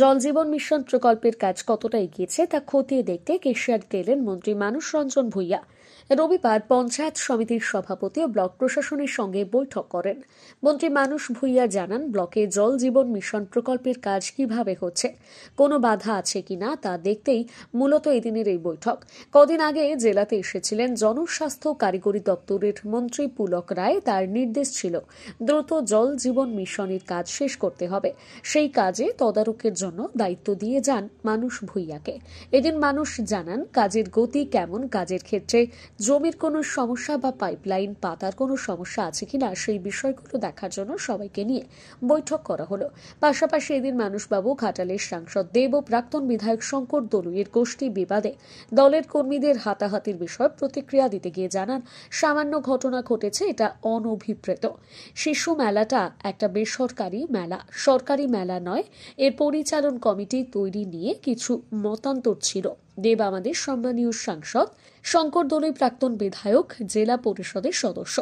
জল জীবন মিশন প্রকল্পের কাজ কতটা এগিয়েছে তা খতিয়ে দেখতে কেশিয়াড়িতে এলেন মন্ত্রী মানুষ রঞ্জন ভূঁইয়া। রবিবার পঞ্চায়েত সমিতির সভাপতি ও ব্লক প্রশাসনের সঙ্গে বৈঠক করেন। মন্ত্রী মানুষ ভূঁইয়া জানান, ব্লকে জল জীবন মিশন প্রকল্পের কাজ কিভাবে হচ্ছে, কোনো বাধা আছে কিনা তা দেখতেই মূলত এদিনের এই বৈঠক। কদিন আগে জেলাতে এসেছিলেন জনস্বাস্থ্য কারিগরি দপ্তরের মন্ত্রী পুলক রায়। তার নির্দেশ ছিল দ্রুত জল জীবন মিশনের কাজ শেষ করতে হবে। সেই কাজে তদারকের জন্য দায়িত্ব দিয়ে যান মানুষ ভূঁইয়াকে। এদিন মানুষ জানান, কাজের গতি কেমন, কাজের ক্ষেত্রে জমির কোনো সমস্যা বা পাইপলাইন পাতার কোনো সমস্যা আছে কিনা সেই বিষয়গুলো দেখার জন্য সবাইকে নিয়ে বৈঠক করা হলো। পাশাপাশি এদিন মানুষবাবু ঘাটালের সাংসদ দেব ও প্রাক্তন বিধায়ক শঙ্কর দলুইয়ের গোষ্ঠী বিবাদে দলের কর্মীদের হাতাহাতির বিষয়ে প্রতিক্রিয়া দিতে গিয়ে জানান, সামান্য ঘটনা ঘটেছে, এটা অনভিপ্রেত। শিশু মেলাটা একটা বেসরকারি মেলা, সরকারি মেলা নয়। এর পরিচালন কমিটি তৈরি নিয়ে কিছু মতান্তর ছিল। দেব আমাদের সম্মানীয় সাংসদ, শঙ্কর দলুই প্রাক্তন বিধায়ক, জেলা পরিষদের সদস্য।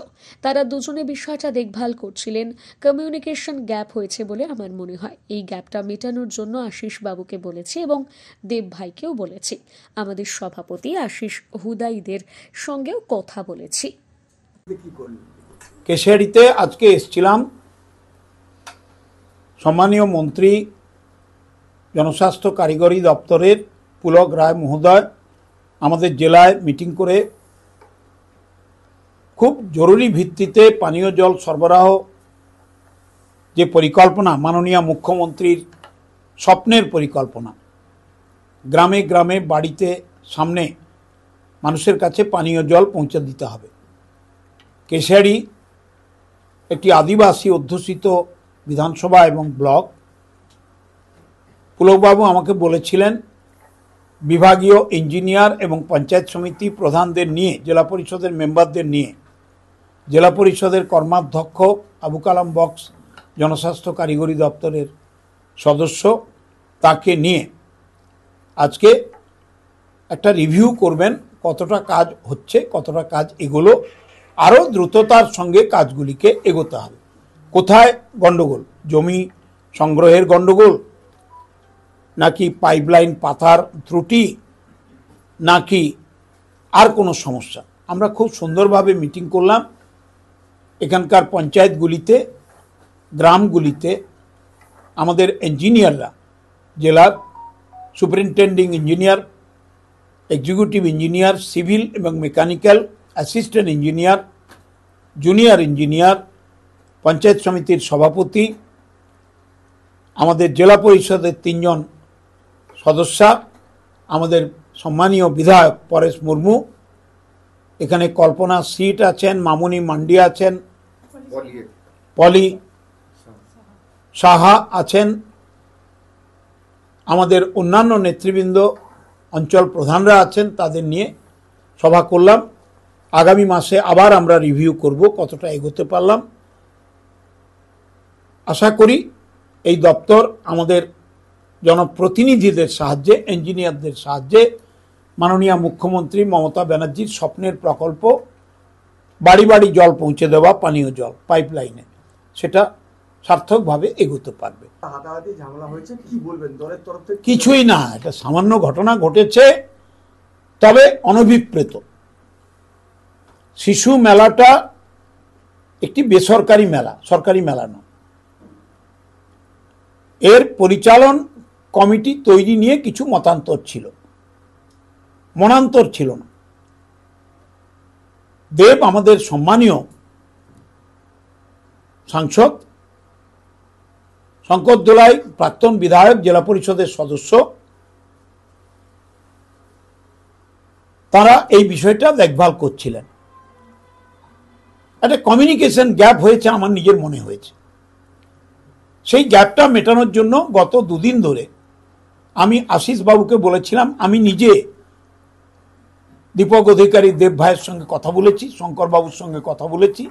তারা দুজনে বিষয়টা দেখভাল করছিলেন। কমিউনিকেশন গ্যাপ হয়েছে বলে আমার মনে হয়। এই গ্যাপটা মেটানোর জন্য আশিস বাবুকে বলেছি এবং দেব ভাইকেও বলেছি। আমাদের সভাপতি আশিস হুদাইদের সঙ্গেও কথা বলেছি। কেশিয়াড়িতে আজকে এসেছিলাম, সম্মানীয় মন্ত্রী জনস্বাস্থ্য কারিগরি দপ্তরের পুলক রায় মহোদয় আমাদের জেলায় মিটিং করে খুব জরুরি ভিত্তিতে পানীয় জল সরবরাহ যে পরিকল্পনা, মাননীয় মুখ্যমন্ত্রীর স্বপ্নের পরিকল্পনা, গ্রামে গ্রামে বাড়িতে সামনে মানুষের কাছে পানীয় জল পৌঁছে দিতে হবে। কেশিয়াড়ি একটি আদিবাসী অধ্যুষিত বিধানসভা এবং ব্লক। পুলকবাবু আমাকে বলেছিলেন বিভাগীয় ইঞ্জিনিয়ার এবং পঞ্চায়েত সমিতি প্রধানদের নিয়ে, জেলা পরিষদের মেম্বারদের নিয়ে, জেলা পরিষদের কর্মাধ্যক্ষ আবু কালাম বক্স জনস্বাস্থ্য কারিগরি দপ্তরের সদস্য, তাকে নিয়ে আজকে একটা রিভিউ করবেন, কতটা কাজ হচ্ছে, কতটা কাজ এগোলো, আরও দ্রুততার সঙ্গে কাজগুলিকে এগোতে হবে। কোথায় গণ্ডগোল, জমি সংগ্রহের গণ্ডগোল, নাকি পাইপলাইন পাতার ত্রুটি, নাকি আর কোনো সমস্যা, আমরা খুব সুন্দরভাবে মিটিং করলাম। এখানকার পঞ্চায়েতগুলিতে, গ্রামগুলিতে আমাদের ইঞ্জিনিয়াররা, জেলার superintending engineer, executive engineer, civil এবং mechanical, assistant engineer, junior engineer, panchayat সমিতির সভাপতি, আমাদের জেলা পরিষদের 3 জন সদস্য, আমাদের সম্মানীয় বিধায়ক পরেশ মুর্মু, এখানে কল্পনা সিট আছেন, মামুনি মান্ডি আছেন, পলি সাহা আছেন, আমাদের অন্যান্য নেতৃবৃন্দ, অঞ্চল প্রধানরা আছেন, তাদের নিয়ে সভা করলাম। আগামী মাসে আবার আমরা রিভিউ করব কতটা এগোতে পারলাম। আশা করি এই দপ্তর আমাদের জনপ্রতিনিধিদের সাহায্যে, ইঞ্জিনিয়ারদের সাহায্যে মাননীয় মুখ্যমন্ত্রী মমতা ব্যানার্জির স্বপ্নের প্রকল্প, বাড়ি বাড়ি জল পৌঁছে দেওয়া, পানীয় জল পাইপলাইনে, সেটা সার্থকভাবে এগোতে পারবে। কিছুই না, এটা সামান্য ঘটনা ঘটেছে, তবে অনভিপ্রেত। শিশু মেলাটা একটি বেসরকারি মেলা, সরকারি মেলা নয়। এর পরিচালন কমিটি তৈরি নিয়ে কিছু মতান্তর ছিল, মনান্তর ছিল না। দেব আমাদের সম্মানীয় সাংসদ, শঙ্কর দোলাই প্রাক্তন বিধায়ক, জেলা পরিষদের সদস্য, তারা এই বিষয়টা দেখভাল করছিলেন। একটা কমিউনিকেশন গ্যাপ হয়েছে আমার নিজের মনে হয়েছে। সেই গ্যাপটা মেটানোর জন্য গত 2 দিন ধরে আমি আশিস বাবুকে বলেছিলাম, আমি নিজে দীপক অধিকারী দেব ভাইয়ের সঙ্গে কথা বলেছি, শঙ্কর বাবুর সঙ্গে কথা বলেছি,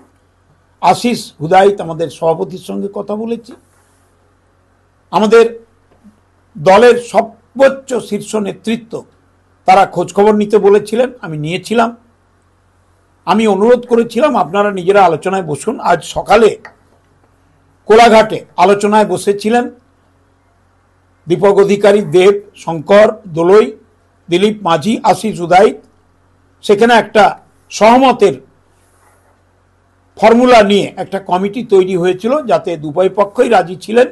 আশিস হুদাইত আমাদের সভাপতির সঙ্গে কথা বলেছি, আমাদের দলের সর্বোচ্চ শীর্ষ নেতৃত্ব তারা খোঁজখবর নিতে বলেছিলেন, আমি নিয়েছিলাম। আমি অনুরোধ করেছিলাম আপনারা নিজেরা আলোচনায় বসুন। আজ সকালে কোলাঘাটে আলোচনায় বসেছিলেন দীপক অধিকারী, দেব, শঙ্কর, দোলই, দিলীপ মাঝি, আশিস উদাই, সেখানে একটা সহমতের ফর্মুলা নিয়ে একটা কমিটি তৈরি হয়েছিল, যাতে দুই পক্ষই রাজি ছিলেন।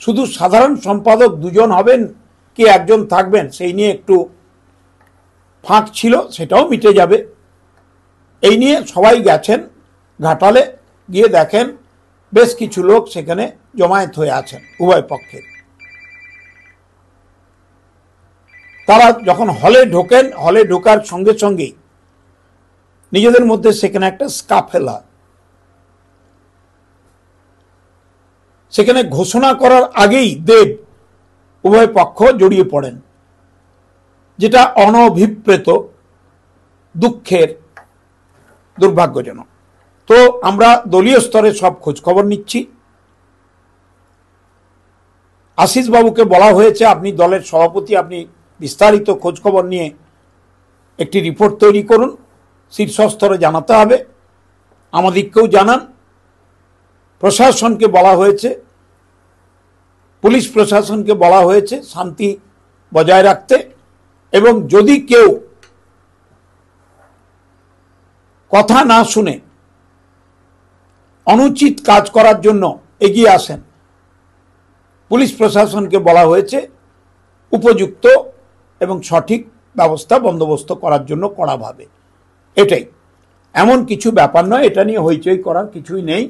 শুধু সাধারণ সম্পাদক দুজন হবেন কি একজন থাকবেন সেই নিয়ে একটু ফাঁক ছিল, সেটাও মিটে যাবে। এই নিয়ে সবাই গেছেন ঘাটালে, গিয়ে দেখেন বেশ কিছু লোক সেখানে জমায়েত হয়ে আছেন উভয় পক্ষে। তারা যখন হলে ঢোকেন, হলে ঢোকার সঙ্গে সঙ্গেই নিজেদের মধ্যে সেখানে একটা স্কাফেলা, সেখানে ঘোষণা করার আগেই দেব উভয় পক্ষ জড়িয়ে পড়েন, যেটা অনভিপ্রেত, দুঃখের, দুর্ভাগ্যজনক। তো আমরা দলীয় স্তরে সব খোঁজ খবর নিচ্ছি। আশিস বাবুকে বলা হয়েছে, আপনি দলের সভাপতি, আপনি বিস্তারিত খোঁজ খবর নিয়ে একটি রিপোর্ট তৈরি করুন, শীর্ষস্তরে জানাতে হবে, আমাদেরকেও জানান। প্রশাসনকে বলা হয়েছে, পুলিশ প্রশাসনকে বলা হয়েছে শান্তি বজায় রাখতে, এবং যদি কেউ কথা না শুনে অনুচিত কাজ করার জন্য এগিয়ে আসেন, পুলিশ প্রশাসনকে বলা হয়েছে উপযুক্ত এবং সঠিক ব্যবস্থা বন্দোবস্ত করার জন্য কড়াভাবে। এটাই, এমন কিছু ব্যাপার নয়, এটা নিয়ে হইচই করার কিছুই নেই।